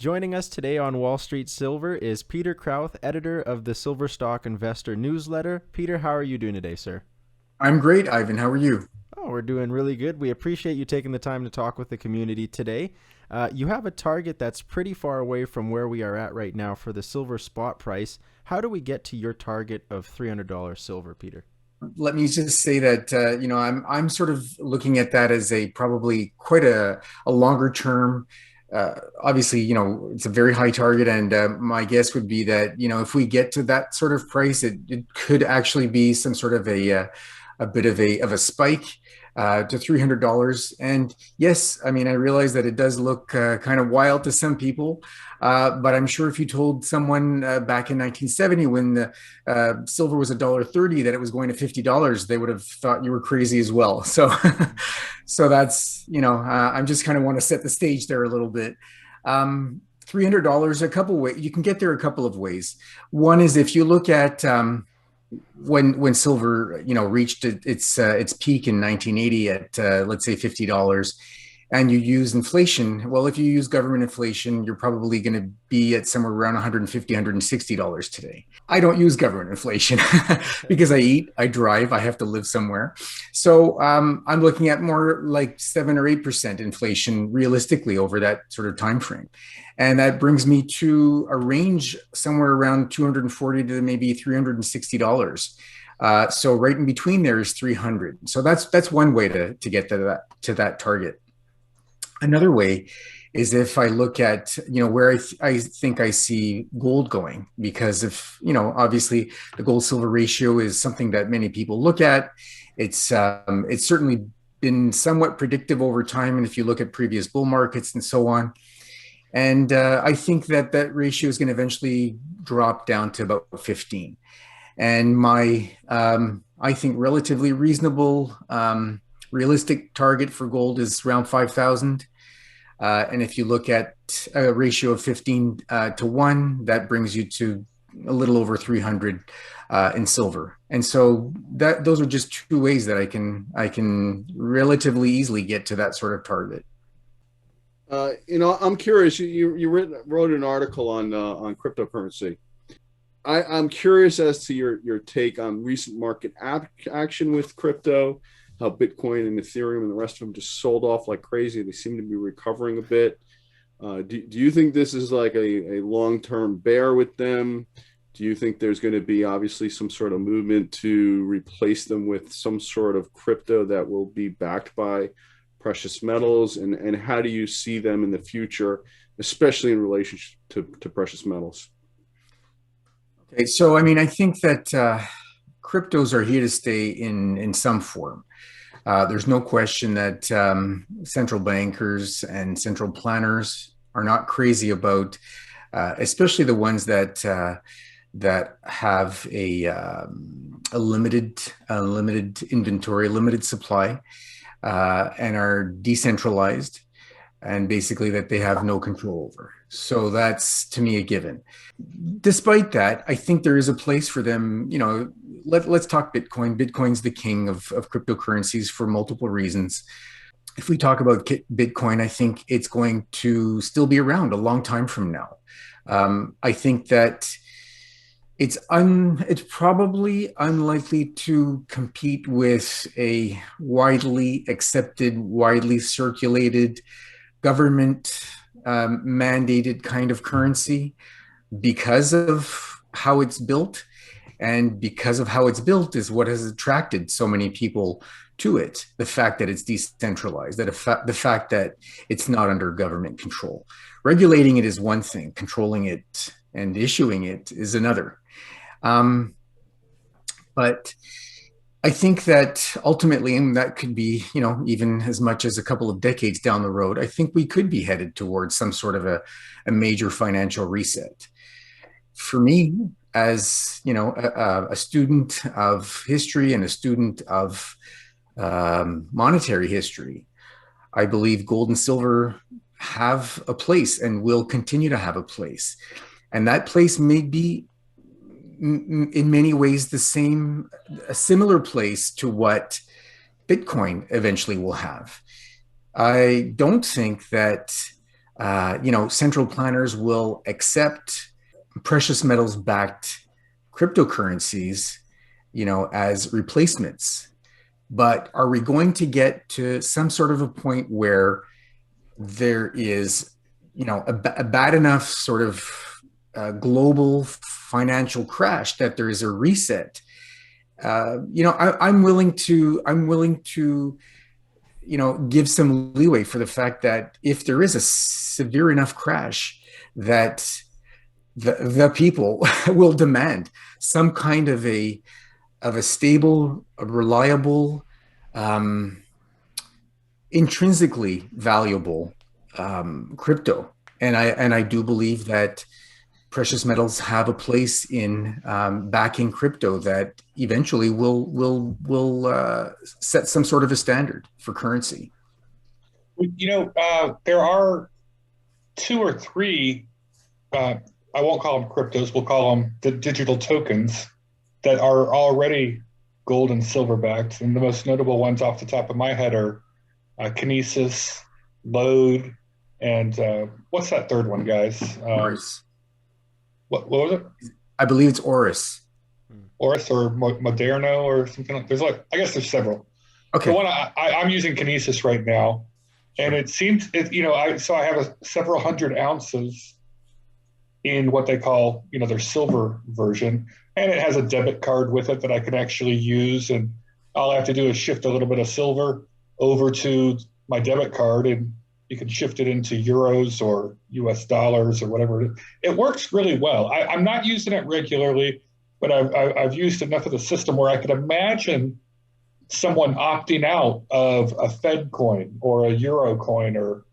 Joining us today on Wall Street Silver is Peter Krauth, editor of the Silver Stock Investor newsletter. Peter, how are you doing today, sir? I'm great, Ivan. How are you? Oh, we're doing really good. We appreciate you taking the time to talk with the community today. You have a target that's pretty far away from where we are at right now for the silver spot price. How do we get to your target of $300 silver, Peter? Let me just say that I'm sort of looking at that as a probably quite a longer term. Obviously, it's a very high target, and my guess would be that if we get to that sort of price, it could actually be some sort of a bit of a spike to $300. And yes, I mean, I realize that it does look kind of wild to some people, but I'm sure if you told someone back in 1970 when the silver was $1.30 that it was going to $50, they would have thought you were crazy as well. So, so that's I'm just kind of want to set the stage there a little bit. $300, a couple ways you can get there a couple of ways. One is if you look at when silver reached its peak in 1980 at let's say $50, and you use inflation. Well, if you use government inflation, you're probably going to be at somewhere around $150-$160 today. I don't use government inflation because I eat, I drive, I have to live somewhere. So I'm looking at more like 7 or 8% inflation realistically over that sort of time frame. And that brings me to a range somewhere around $240 to maybe $360. So right in between there is 300. So that's one way to get to that target. Another way is if I look at where I think I see gold going, because if obviously the gold silver ratio is something that many people look at. It's certainly been somewhat predictive over time, and if you look at previous bull markets and so on. And I think that ratio is going to eventually drop down to about 15. And my, I think, relatively reasonable, realistic target for gold is around 5,000. And if you look at a ratio of 15 to 1, that brings you to a little over 300 in silver. And so those are just two ways that I can relatively easily get to that sort of target. I'm curious. You wrote an article on cryptocurrency. I'm curious as to your take on recent market action with crypto, how Bitcoin and Ethereum and the rest of them just sold off like crazy. They seem to be recovering a bit. Do you think this is like a long-term bear with them? Do you think there's going to be obviously some sort of movement to replace them with some sort of crypto that will be backed by precious metals, and how do you see them in the future, especially in relationship to precious metals? Okay, so I mean, I think that cryptos are here to stay in some form. There's no question that central bankers and central planners are not crazy about, especially the ones that have a limited inventory, limited supply. And are decentralized, and basically that they have no control over. So that's, to me, a given. Despite that, I think there is a place for them. Let's talk Bitcoin. Bitcoin's the king of cryptocurrencies for multiple reasons. If we talk about Bitcoin, I think it's going to still be around a long time from now. I think that it's probably unlikely to compete with a widely accepted, widely circulated, government mandated kind of currency because of how it's built. And because of how it's built is what has attracted so many people to it. The fact that it's decentralized, the fact that it's not under government control. Regulating it is one thing, controlling it and issuing it is another. But I think that ultimately, and that could be, even as much as a couple of decades down the road, I think we could be headed towards some sort of a major financial reset. For me, as a student of history and a student of monetary history, I believe gold and silver have a place and will continue to have a place. And that place may be in many ways a similar place to what Bitcoin eventually will have. I don't think that Central planners will accept precious metals backed cryptocurrencies, as replacements. But are we going to get to some sort of a point where there is, a bad enough sort of global financial crash that there is a reset? I'm willing to give some leeway for the fact that if there is a severe enough crash, that the people will demand some kind of a stable, a reliable, intrinsically valuable crypto. And I do believe that precious metals have a place in backing crypto that eventually will set some sort of a standard for currency. There are two or three, I won't call them cryptos, we'll call them the digital tokens that are already gold and silver backed. And the most notable ones off the top of my head are Kinesis, Load, and what's that third one, guys? Oris. What was it? I believe it's Oris. Oris or Moderno or something like. I guess there's several. Okay. The one I'm using Kinesis right now, and it seems I have several hundred ounces in what they call their silver version, and it has a debit card with it that I can actually use, and all I have to do is shift a little bit of silver over to my debit card, and you can shift it into euros or US dollars or whatever. It works really well. I'm not using it regularly, but I've used enough of the system where I could imagine someone opting out of a Fed coin or a Euro coin, or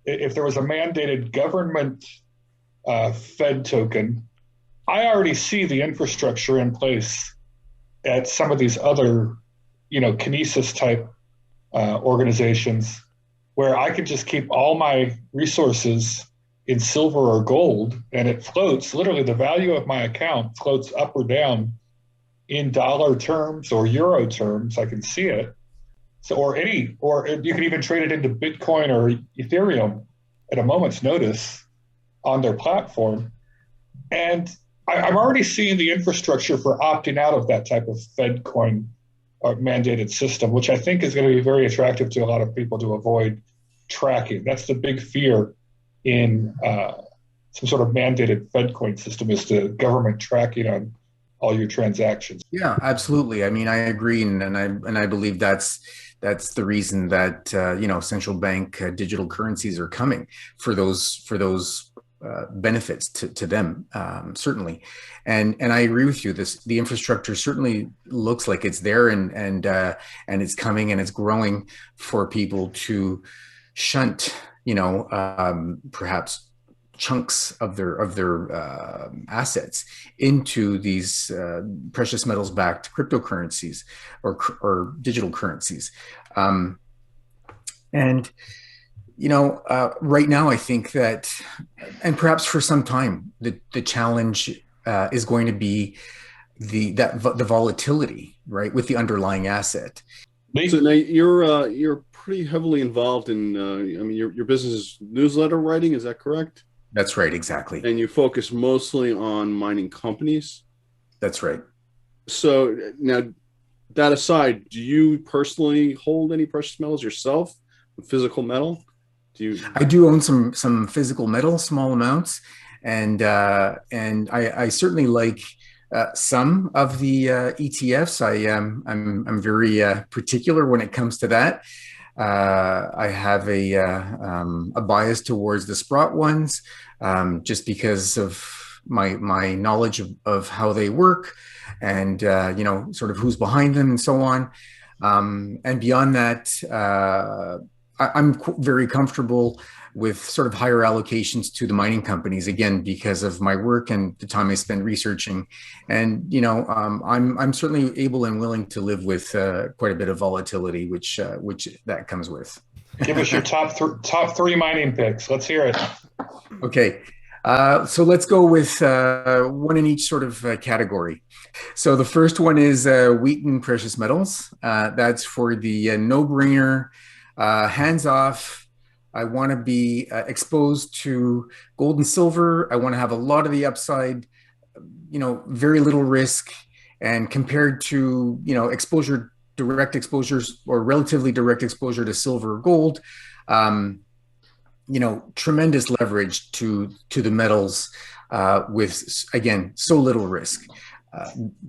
if there was a mandated government Fed token. I already see the infrastructure in place at some of these other, Kinesis type organizations, where I could just keep all my resources in silver or gold, and it floats. Literally, the value of my account floats up or down in dollar terms or euro terms. I can see it. So, or you can even trade it into Bitcoin or Ethereum at a moment's notice on their platform. And I'm already seeing the infrastructure for opting out of that type of Fed coin mandated system, which I think is going to be very attractive to a lot of people to avoid tracking. That's the big fear in some sort of mandated Fed coin system, is the government tracking on all your transactions. Yeah, absolutely. I mean, I agree, and I believe that's the reason that central bank digital currencies are coming for those benefits to them, certainly. And I agree with you. The infrastructure certainly looks like it's there, and it's coming, and it's growing for people to shunt, perhaps chunks of their assets into these precious metals backed cryptocurrencies or digital currencies. Right now, I think that, and perhaps for some time, the challenge is going to be the volatility, right, with the underlying asset. So now you're pretty heavily involved in, your business is newsletter writing, is that correct? That's right, exactly. And you focus mostly on mining companies? That's right. So now, that aside, do you personally hold any precious metals yourself, physical metal? I do own some physical metal, small amounts, and I certainly like some of the ETFs. I'm very particular when it comes to that. I have a bias towards the Sprott ones, just because of my knowledge of how they work, and sort of who's behind them and so on. And beyond that, I'm very comfortable with sort of higher allocations to the mining companies, again, because of my work and the time I spend researching. And, I'm certainly able and willing to live with quite a bit of volatility, which that comes with. Give us your top three mining picks. Let's hear it. Okay. So let's go with one in each sort of category. So the first one is Wheaton Precious Metals. That's for the no-brainer, hands-off, I want to be exposed to gold and silver. I want to have a lot of the upside, very little risk. And compared to, direct exposures or relatively direct exposure to silver or gold, tremendous leverage to the metals with, again, so little risk.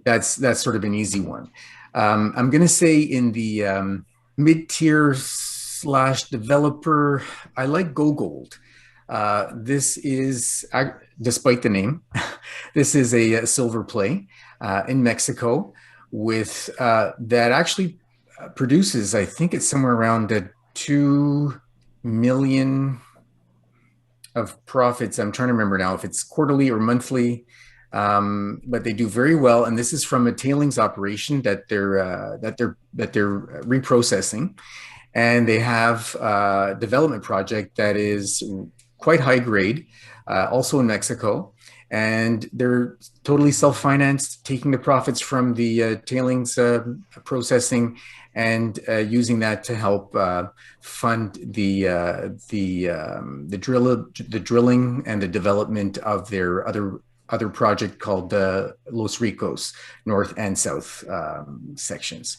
That's sort of an easy one. I'm going to say in the mid-tier / developer, I like Go Gold. This is, despite the name, this is a silver play in Mexico with that actually produces, I think it's somewhere around 2 million of profits. I'm trying to remember now if it's quarterly or monthly, but they do very well. And this is from a tailings operation that they're reprocessing, and they have a development project that is quite high grade, also in Mexico, and they're totally self-financed, taking the profits from the tailings processing and using that to help fund the drilling and the development of their other project called Los Ricos North and South sections.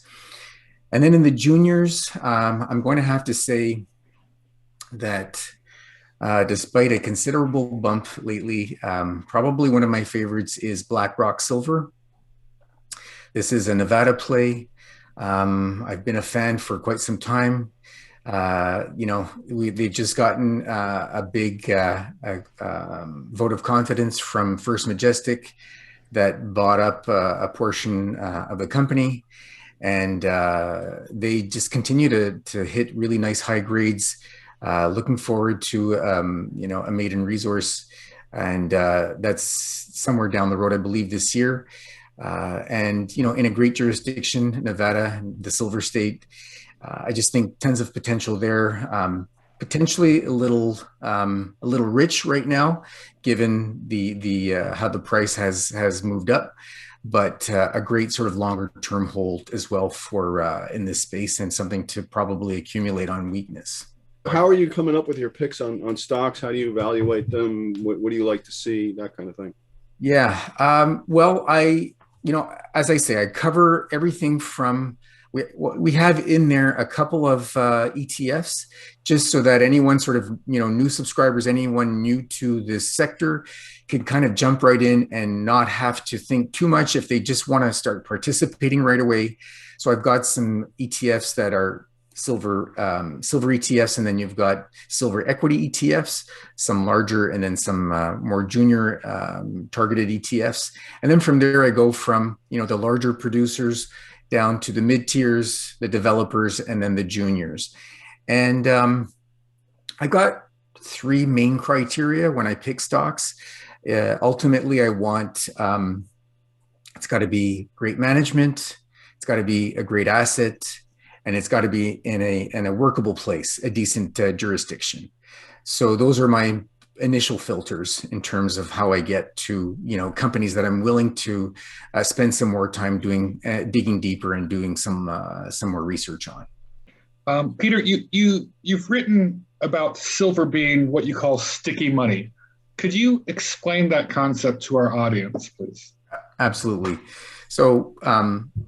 And then in the juniors, I'm going to have to say that despite a considerable bump lately, probably one of my favorites is Blackrock Silver. This is a Nevada play. I've been a fan for quite some time. They've just gotten a big vote of confidence from First Majestic that bought up a portion of the company. And they just continue to hit really nice high grades. Looking forward to a maiden resource, and that's somewhere down the road, I believe, this year. And in a great jurisdiction, Nevada, the Silver State. I just think tons of potential there. Potentially a little rich right now, given the how the price has moved up. But a great sort of longer term hold as well for in this space, and something to probably accumulate on weakness. How are you coming up with your picks on stocks? How do you evaluate them? What do you like to see? That kind of thing. Yeah. Well, as I say, I cover everything from, we have in there a couple of ETFs, just so that anyone sort of, new subscribers, anyone new to this sector could kind of jump right in and not have to think too much if they just want to start participating right away. So I've got some ETFs that are silver ETFs, and then you've got silver equity ETFs, some larger, and then some more junior targeted ETFs. And then from there, I go from the larger producers down to the mid tiers, the developers, and then the juniors. And I got 3 main criteria when I pick stocks. Ultimately, I want it's got to be great management, it's got to be a great asset, and it's got to be in a workable place, a decent jurisdiction. So those are my initial filters in terms of how I get to companies that I'm willing to spend some more time digging deeper and doing some more research on. Peter, you've written about silver being what you call sticky money. Could you explain that concept to our audience, please? Absolutely. So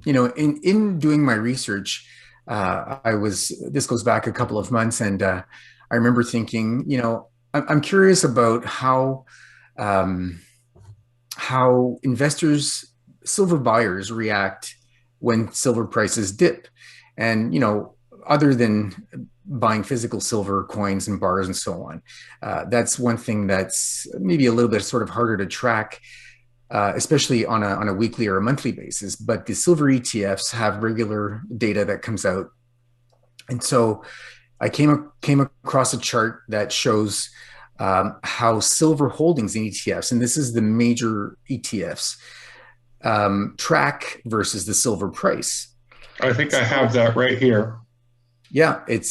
in doing my research, this goes back a couple of months, and I remember thinking, I'm curious about how investors, silver buyers, react when silver prices dip. And other than buying physical silver coins and bars and so on, that's one thing that's maybe a little bit sort of harder to track, especially on a weekly or a monthly basis. But the silver ETFs have regular data that comes out, and so I came across a chart that shows how silver holdings in ETFs, and this is the major ETFs, track versus the silver price. I think I have that right here. Yeah, it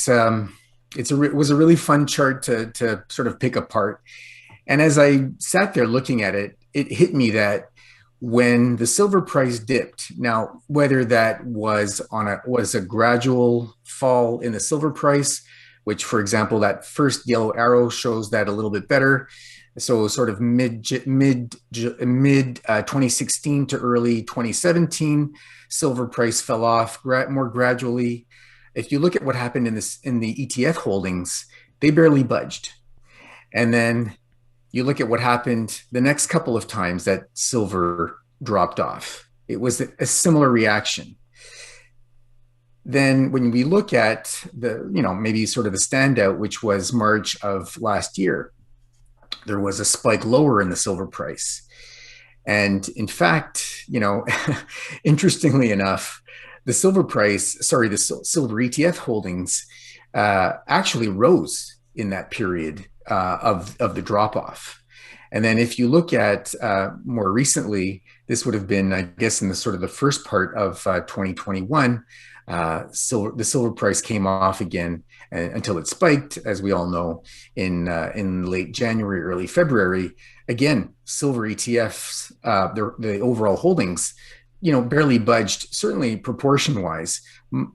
was a really fun chart to sort of pick apart. And as I sat there looking at it, it hit me that when the silver price dipped, now whether that was a gradual fall in the silver price, which, for example, that first yellow arrow shows that a little bit better. So sort of mid 2016 to early 2017, silver price fell off more gradually. If you look at what happened in the ETF holdings, they barely budged. And then you look at what happened the next couple of times that silver dropped off. It was a similar reaction. Then when we look at maybe sort of the standout, which was March of last year, there was a spike lower in the silver price. And in fact, interestingly enough, the silver ETF holdings actually rose in that period of the drop off. And then if you look at more recently, this would have been, I guess, in the sort of the first part of 2021, the silver price came off again until it spiked, as we all know, in late January, early February. Again, silver ETFs, the overall holdings, barely budged, certainly proportion-wise,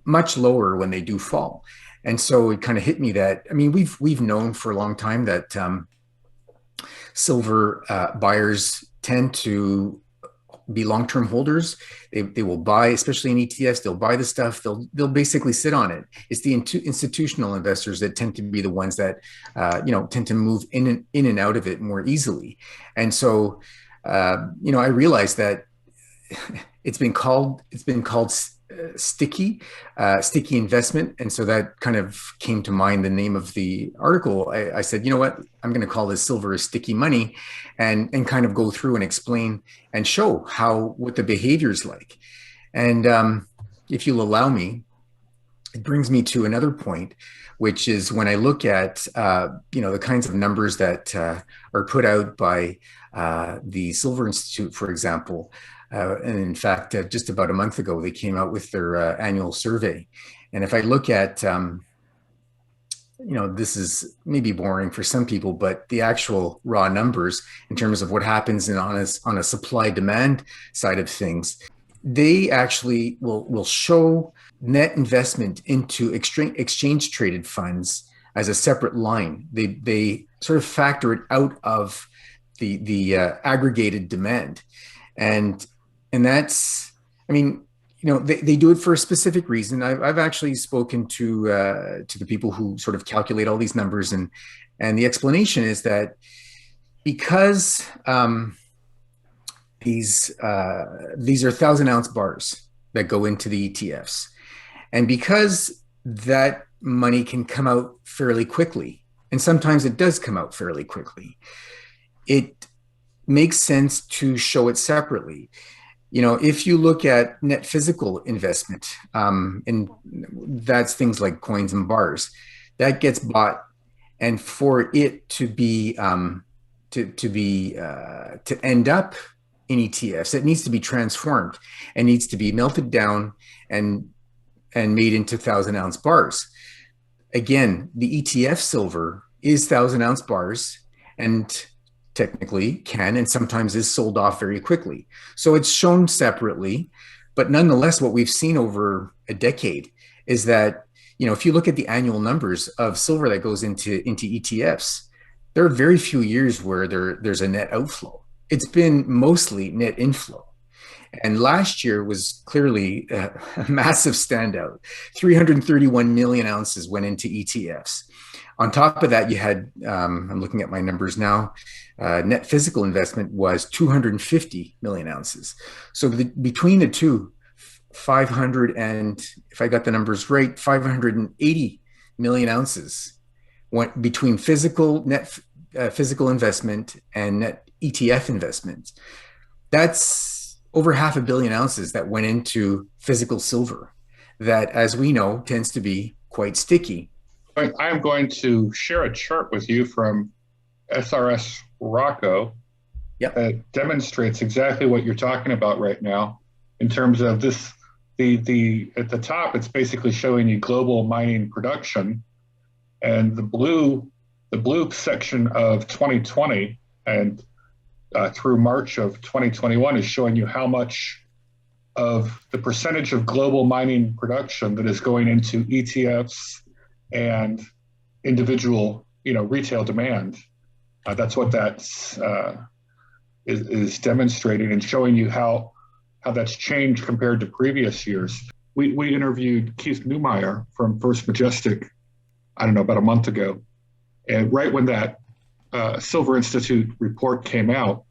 much lower when they do fall. And so it kind of hit me that, I mean, we've known for a long time that silver buyers tend to be long-term holders. They will buy, especially in ETFs, they'll buy the stuff, they'll basically sit on it. It's the institutional investors that tend to be the ones that tend to move in and out of it more easily. And so I realized that it's been called sticky investment. And so that kind of came to mind, the name of the article. I said, you know what, I'm going to call this silver is sticky money, and kind of go through and explain and show what the behavior is like. And if you'll allow me, it brings me to another point, which is when I look at, the kinds of numbers that are put out by the Silver Institute, for example. And in fact, just about a month ago, they came out with their annual survey. And if I look at, this is maybe boring for some people, but the actual raw numbers in terms of what happens on a supply-demand side of things, they actually will show net investment into exchange-traded funds as a separate line. They sort of factor it out of the aggregated demand. And that's, I mean, they do it for a specific reason. I've actually spoken to the people who sort of calculate all these numbers, and the explanation is that because these are 1,000-ounce bars that go into the ETFs, and because that money can come out fairly quickly, and sometimes it does come out fairly quickly, it makes sense to show it separately. If you look at net physical investment, and that's things like coins and bars, that gets bought, and for it to end up in ETFs, it needs to be transformed and needs to be melted down and made into 1,000-ounce bars. Again, the ETF silver is 1,000-ounce bars, and technically can and sometimes is sold off very quickly. So it's shown separately, but nonetheless, what we've seen over a decade is that, if you look at the annual numbers of silver that goes into ETFs, there are very few years where there's a net outflow. It's been mostly net inflow. And last year was clearly a massive standout. 331 million ounces went into ETFs. On top of that, you had, I'm looking at my numbers now, net physical investment was 250 million ounces. So between the two, 500 and, if I got the numbers right, 580 million ounces went between net physical investment and net ETF investment. That's over 500 million ounces that went into physical silver that, as we know, tends to be quite sticky. I am going to share a chart with you from SRS Rocco that demonstrates exactly what you're talking about right now in terms of this. The at the top, it's basically showing you global mining production, and the blue section of 2020 and through March of 2021 is showing you how much of the percentage of global mining production that is going into ETFs and individual, retail demand. That's what that's is demonstrating and showing you how that's changed compared to previous years. We interviewed Keith Newmeyer from First Majestic, I don't know, about a month ago. And right when that Silver Institute report came out,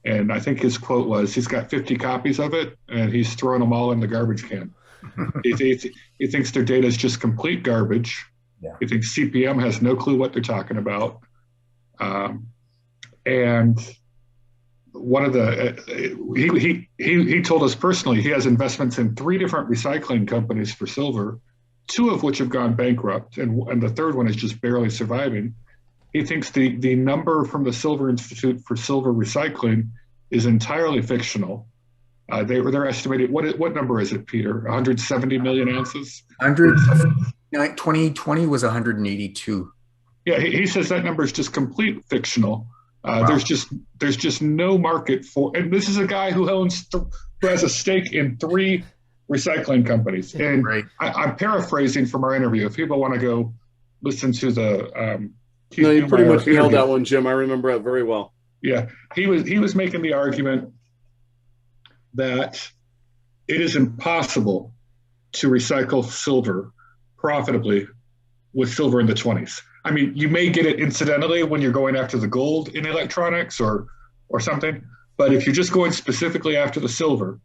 and I think his quote was, he's got 50 copies of it and he's throwing them all in the garbage can. He thinks their data is just complete garbage. Yeah. He thinks CPM has no clue what they're talking about. And one of the, he told us personally, he has investments in 3 different recycling companies for silver, 2 of which have gone bankrupt, and the third one is just barely surviving. He thinks the number from the Silver Institute for silver recycling is entirely fictional. They're estimating, what number is it, Peter? 170 million ounces? 2020 was 182. Yeah, he says that number is just complete fictional. Wow. There's just no market for, and this is a guy who who has a stake in 3 recycling companies. And right. I'm paraphrasing from our interview. If people want to go listen to the no, you pretty much nailed that one, Jim. I remember it very well. Yeah, he was making the argument that it is impossible to recycle silver profitably with silver in the 20s. I mean, you may get it incidentally when you're going after the gold in electronics or something, but if you're just going specifically after the silver,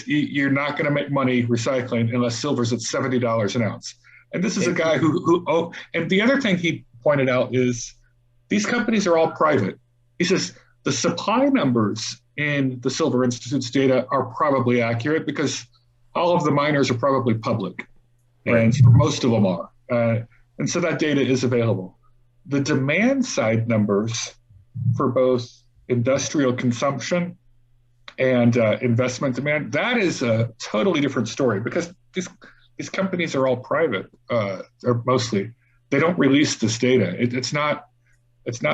you're not going to make money recycling unless silver's at $70 an ounce. And this is a guy and the other thing he pointed out is these companies are all private. He says the supply numbers in the Silver Institute's data are probably accurate because all of the miners are probably public, and most of them are. And so that data is available. The demand side numbers for both industrial consumption and investment demand, that is a totally different story because these companies are all private, or mostly. They don't release this data. It's not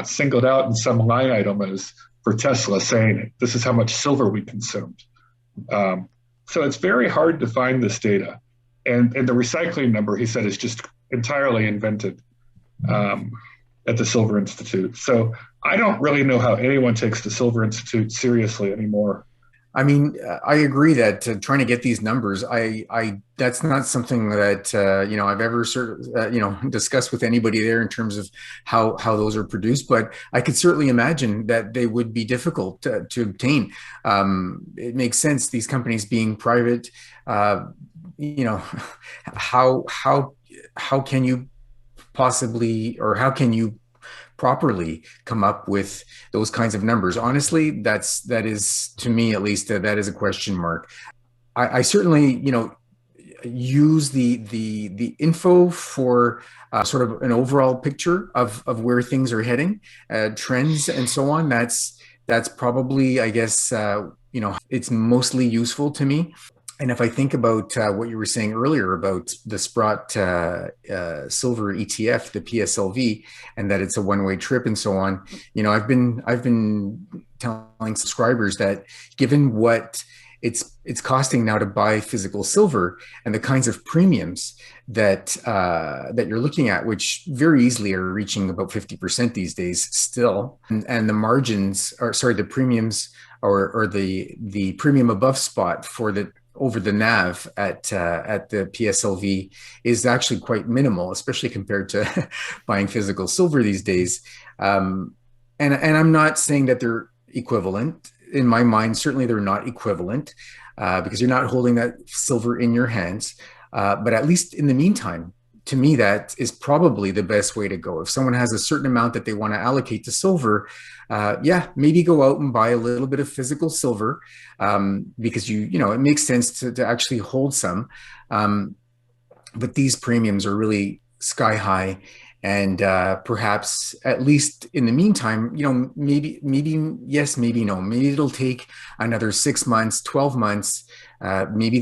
singled out in some line item as for Tesla saying this is how much silver we consumed. So it's very hard to find this data. And the recycling number, he said, is just entirely invented at the Silver Institute. So I don't really know how anyone takes the Silver Institute seriously anymore. I mean, I agree that trying to get these numbers, that's not something that I've ever sort of discussed with anybody there in terms of how those are produced. But I could certainly imagine that they would be difficult to obtain. It makes sense. These companies being private, how can you possibly, or how can you properly come up with those kinds of numbers? Honestly, that is, to me at least, that is a question mark. I certainly, use the info for sort of an overall picture of where things are heading, trends and so on. That's probably, I guess, it's mostly useful to me. And if I think about what you were saying earlier about the Sprott silver ETF, the PSLV, and that it's a one-way trip and so on, I've been telling subscribers that given what it's costing now to buy physical silver and the kinds of premiums that you're looking at, which very easily are reaching about 50% these days still, and the margins, the premiums or the premium above spot for the over the NAV at the PSLV is actually quite minimal, especially compared to buying physical silver these days. And I'm not saying that they're equivalent. In my mind, certainly they're not equivalent because you're not holding that silver in your hands. But at least in the meantime, to me, that is probably the best way to go. If someone has a certain amount that they want to allocate to silver, maybe go out and buy a little bit of physical silver because it makes sense to actually hold some. But these premiums are really sky high. And perhaps, at least in the meantime, maybe yes, maybe no. Maybe it'll take another 6 months, 12 months. Maybe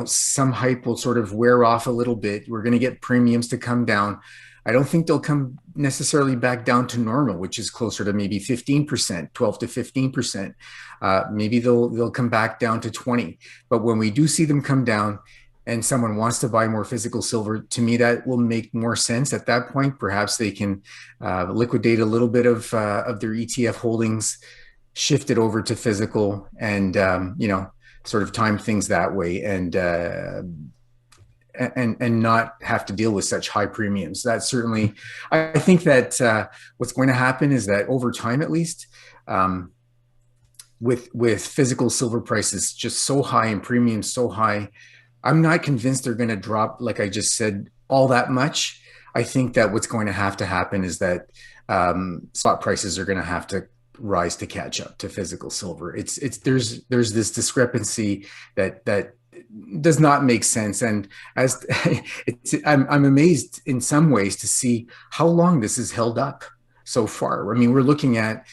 some hype will sort of wear off a little bit. We're going to get premiums to come down. I don't think they'll come necessarily back down to normal, which is closer to maybe 15%, 12 to 15%. Maybe they'll come back down to 20. But when we do see them come down, and someone wants to buy more physical silver, to me, that will make more sense at that point. Perhaps they can liquidate a little bit of their ETF holdings, shift it over to physical, and sort of time things that way, and not have to deal with such high premiums. That's certainly, I think that what's going to happen is that over time, at least, with physical silver prices just so high and premiums so high, I'm not convinced they're going to drop, like I just said, all that much. I think that what's going to happen is that spot prices are going to have to rise to catch up to physical silver. There's this discrepancy that does not make sense, and I'm amazed in some ways to see how long this has held up so far. I mean, we're looking at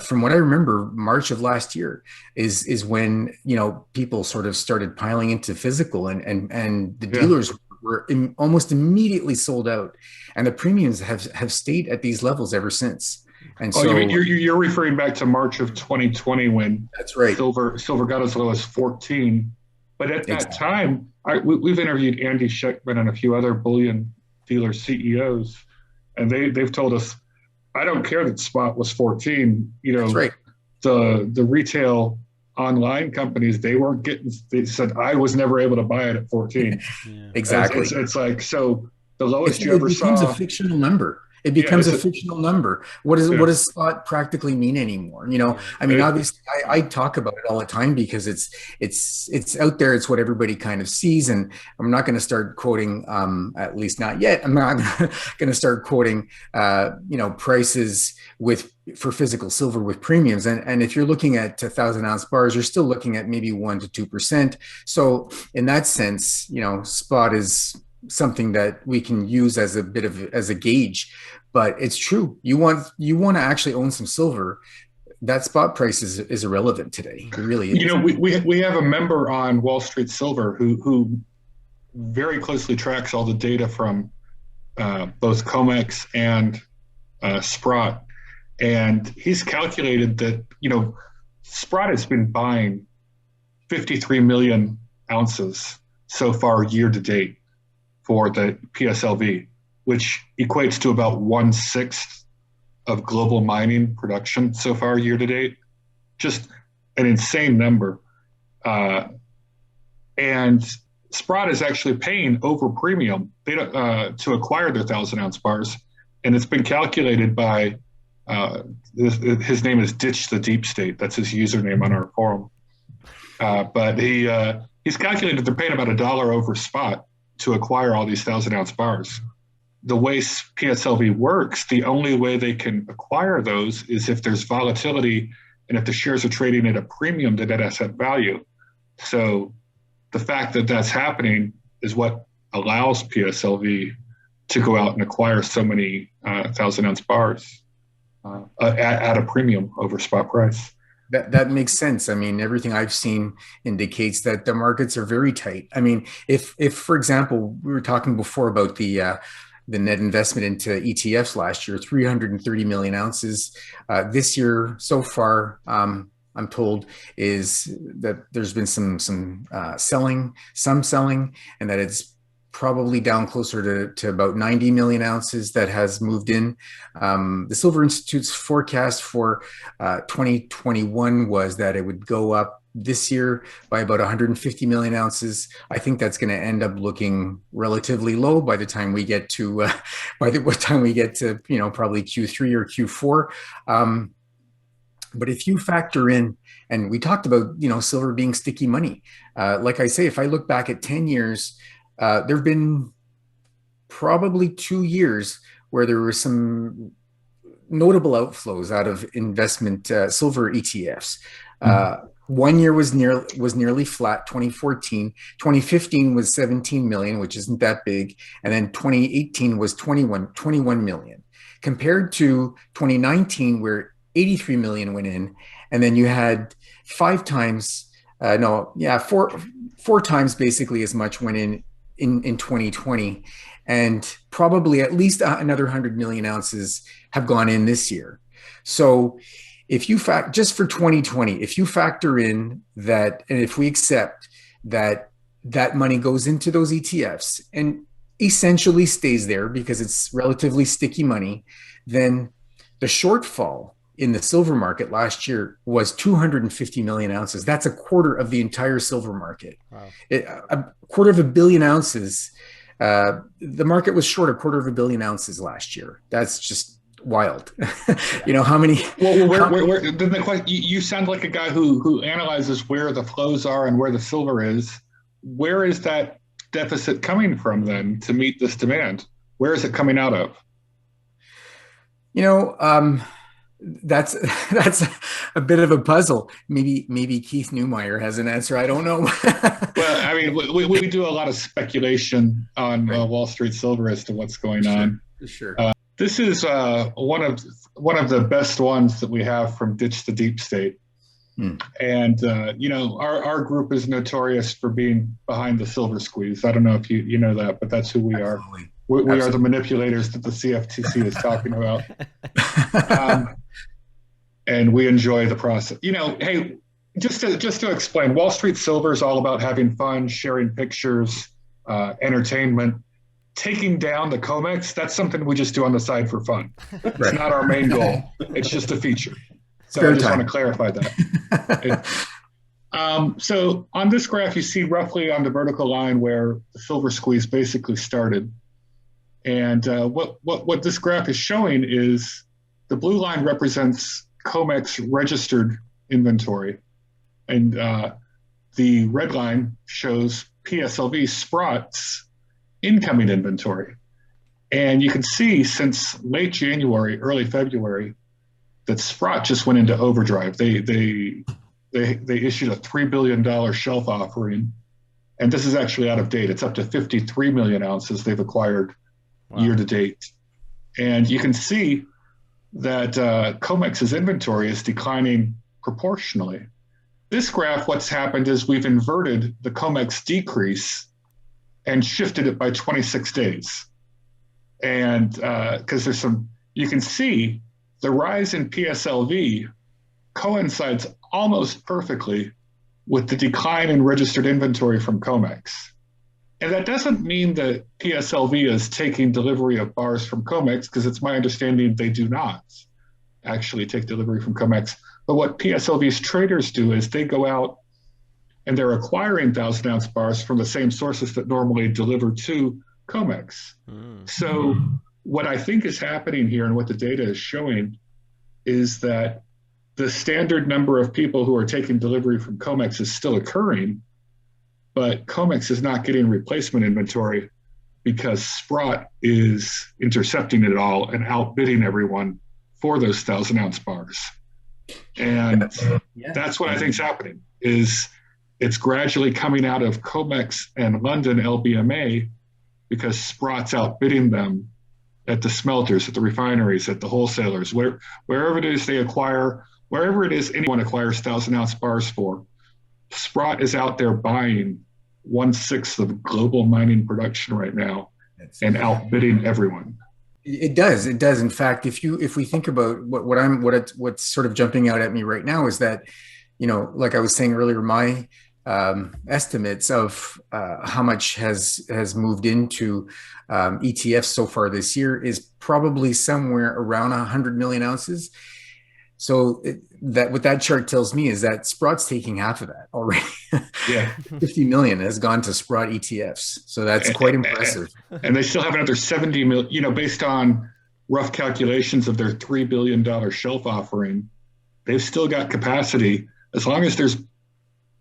from what I remember, March of last year is when people sort of started piling into physical, and the dealers were almost immediately sold out, and the premiums have stayed at these levels ever since. And so you're referring back to March of 2020 when that's right. Silver got as low as 14, but at that time, we've interviewed Andy Schechtman and a few other bullion dealer CEOs, and they've told us, I don't care that spot was 14. That's right. The retail online companies, they said I was never able to buy it at 14. Yeah. Exactly. It's like, so the lowest you ever saw. It becomes a fictional number. It becomes a fictional number. What does spot practically mean anymore? I mean, obviously, I talk about it all the time because it's out there. It's what everybody kind of sees, and I'm not going to start quoting, at least not yet. I'm not going to start quoting, prices for physical silver with premiums. And if you're looking at 1,000-ounce bars, you're still looking at maybe 1% to 2%. So in that sense, spot is something that we can use as a gauge, but it's true. You want to actually own some silver. That spot price is irrelevant today. It really is. We have a member on Wall Street Silver who very closely tracks all the data from both COMEX and Sprott, and he's calculated that Sprott has been buying 53 million ounces so far year to date for the PSLV, which equates to about 1/6 of global mining production so far year to date. Just an insane number. And Sprott is actually paying over premium to acquire their 1,000-ounce bars. And it's been calculated by, his name is Ditch the Deep State. That's his username on our forum. But he's calculated they're paying about $1 over spot to acquire all these 1,000-ounce bars. The way PSLV works, the only way they can acquire those is if there's volatility and if the shares are trading at a premium to net asset value. So the fact that that's happening is what allows PSLV to go out and acquire so many 1,000-ounce bars at a premium over spot price. That makes sense. I mean, everything I've seen indicates that the markets are very tight. I mean, if for example, we were talking before about the net investment into ETFs last year, 330 million ounces. This year so far, I'm told, is that there's been some selling, and that it's probably down closer to about 90 million ounces that has moved in. The Silver Institute's forecast for 2021 was that it would go up this year by about 150 million ounces. I think that's going to end up looking relatively low by the time we get to probably Q3 or Q4. But if you factor in, and we talked about silver being sticky money, like I say, if I look back at 10 years. There have been probably 2 years where there were some notable outflows out of investment silver ETFs. 1 year was nearly flat, 2014. 2015 was 17 million, which isn't that big. And then 2018 was 21 million. Compared to 2019, where 83 million went in. And then you had four times basically as much went in 2020, and probably at least another 100 million ounces have gone in this year. So if you just for 2020, if you factor in that, and if we accept that that money goes into those ETFs and essentially stays there because it's relatively sticky money, then the shortfall in the silver market last year was 250 million ounces. That's a quarter of the entire silver market. Wow. A quarter of a billion ounces. The market was short a quarter of a billion ounces last year. That's just wild. How many? Well, then the question, you sound like a guy who analyzes where the flows are and where the silver is. Where is that deficit coming from then to meet this demand? Where is it coming out of? That's a bit of a puzzle. Maybe Keith Neumeyer has an answer. I don't know. Well, I mean, we do a lot of speculation on Wall Street Silver as to what's going on. Sure. This is one of the best ones that we have from Ditch the Deep State. And our group is notorious for being behind the Silversqueeze. I don't know if you know that, but that's who we Absolutely. are. We are the manipulators that the CFTC is talking about. And we enjoy the process. Hey, just to explain, Wall Street Silver is all about having fun, sharing pictures, entertainment. Taking down the COMEX, that's something we just do on the side for fun. It's not our main goal. It's just a feature. So I just want to clarify that. So on this graph, you see roughly on the vertical line where the Silversqueeze basically started. And what this graph is showing is the blue line represents COMEX registered inventory. And the red line shows PSLV Sprott's incoming inventory. And you can see since late January, early February, that Sprott just went into overdrive. They issued a $3 billion shelf offering, and this is actually out of date. It's up to 53 million ounces they've acquired year to date. And you can see that COMEX's inventory is declining proportionally. This graph, what's happened is we've inverted the COMEX decrease and shifted it by 26 days. And because you can see the rise in PSLV coincides almost perfectly with the decline in registered inventory from COMEX. And that doesn't mean that PSLV is taking delivery of bars from COMEX, because it's my understanding they do not actually take delivery from COMEX. But what PSLV's traders do is they go out and they're acquiring 1,000-ounce bars from the same sources that normally deliver to COMEX. So what I think is happening here and what the data is showing is that the standard number of people who are taking delivery from COMEX is still occurring, but COMEX is not getting replacement inventory because Sprott is intercepting it all and outbidding everyone for those 1,000-ounce bars. And that's what I think is happening, is it's gradually coming out of COMEX and London LBMA because Sprott's outbidding them at the smelters, at the refineries, at the wholesalers, wherever it is they acquire, wherever it is anyone acquires 1,000-ounce bars for, Sprott is out there buying 1/6 of global mining production right now and outbidding everyone. It does. In fact, if we think about what's sort of jumping out at me right now is that, like I was saying earlier, my estimates of how much has moved into ETFs so far this year is probably somewhere around 100 million ounces. So what that chart tells me is that Sprott's taking half of that already. Yeah. 50 million has gone to Sprott ETFs. So that's quite impressive. And they still have another 70 million, based on rough calculations of their $3 billion shelf offering, they've still got capacity. As long as there's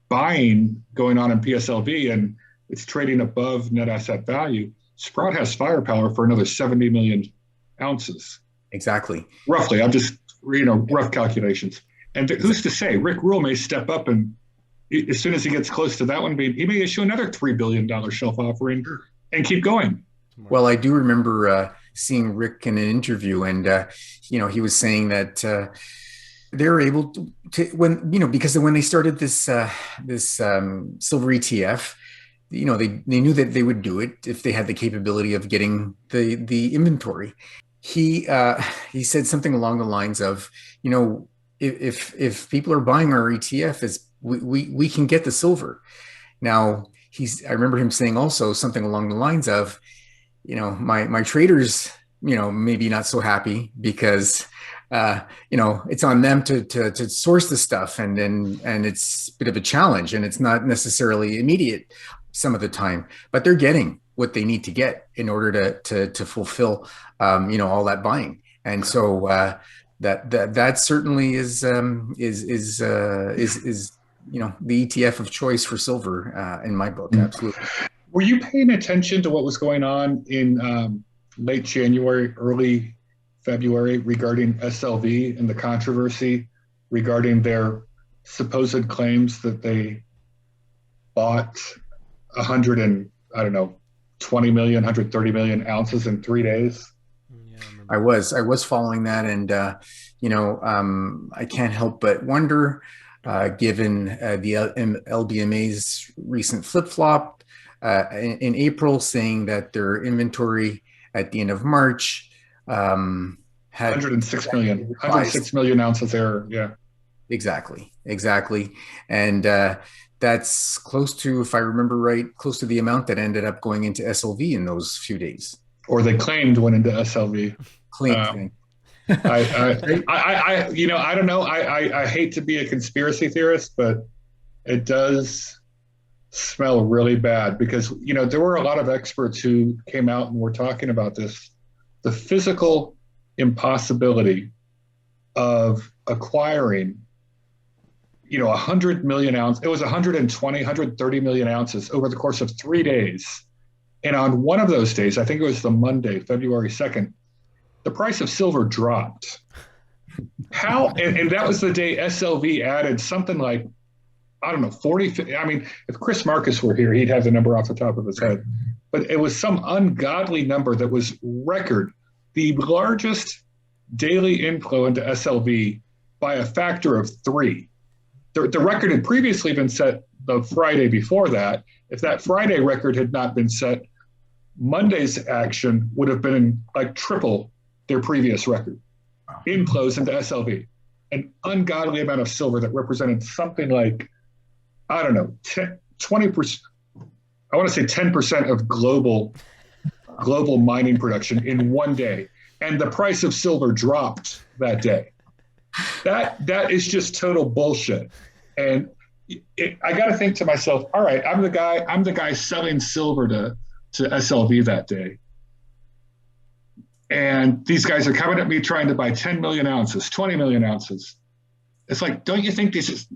buying going on in PSLV and it's trading above net asset value, Sprott has firepower for another 70 million ounces. Exactly. Roughly. I'm just, rough calculations. And who's to say? Rick Rule may step up and as soon as he gets close to that one, he may issue another $3 billion shelf offering and keep going. Well, I do remember seeing Rick in an interview, and he was saying that they're able to because when they started this silver ETF, they knew that they would do it if they had the capability of getting the inventory. He said something along the lines of, if people are buying our ETF, we can get the silver. Now, I remember him saying also something along the lines of, my traders, maybe not so happy because, it's on them to source the stuff, and it's a bit of a challenge, and it's not necessarily immediate some of the time, but they're getting what they need to get in order to fulfill, all that buying. And so that certainly is the ETF of choice for silver in my book. Absolutely. Were you paying attention to what was going on in late January, early February regarding SLV and the controversy regarding their supposed claims that they bought 20 million, 130 million ounces in 3 days? Yeah, I was following that, and I can't help but wonder, given the LBMA's recent flip-flop in April, saying that their inventory at the end of March had 106 million ounces there. Yeah, exactly, and that's close to, if I remember right, close to the amount that ended up going into SLV in those few days, or they claimed went into SLV. I don't know. I hate to be a conspiracy theorist, but it does smell really bad, because there were a lot of experts who came out and were talking about this, the physical impossibility of acquiring 100 million ounces. It was 130 million ounces over the course of 3 days, and on one of those days, I think it was the Monday, February 2nd, the price of silver dropped. How? And that was the day SLV added something like, I don't know, 40, 50. I mean, if Chris Marcus were here, he'd have the number off the top of his head. But it was some ungodly number that was record, the largest daily inflow into SLV by a factor of 3. The record had previously been set the Friday before that. If that Friday record had not been set, Monday's action would have been like triple their previous record. Inflows into SLV, an ungodly amount of silver that represented something like, I don't know, 20%. I want to say 10% of global mining production in one day, and the price of silver dropped that day. That is just total bullshit. And I got to think to myself, all right, I'm the guy selling silver to SLV that day. And these guys are coming at me trying to buy 10 million ounces, 20 million ounces. It's like, don't you think this is,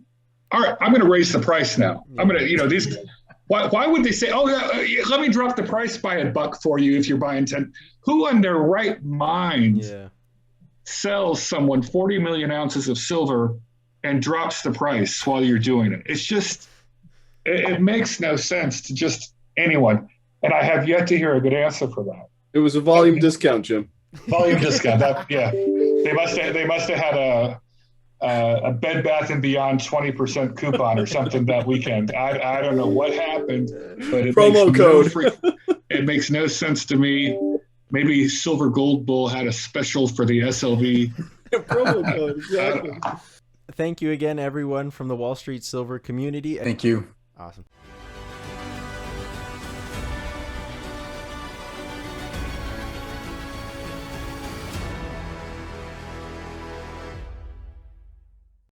all right, I'm going to raise the price now. I'm going to, these, why would they say, oh, yeah, let me drop the price by $1 for you if you're buying 10? Who in their right mind sells someone 40 million ounces of silver and drops the price while you're doing it? It's just, it makes no sense to just anyone. And I have yet to hear a good answer for that. It was a volume discount, Jim. Volume discount. They must have had a Bed Bath and Beyond 20% coupon or something that weekend. I don't know what happened, but it promo code. It makes no sense to me. Maybe Silver Gold Bull had a special for the SLV. Promo code, exactly. Thank you again, everyone from the Wall Street Silver community. Thank you. Awesome.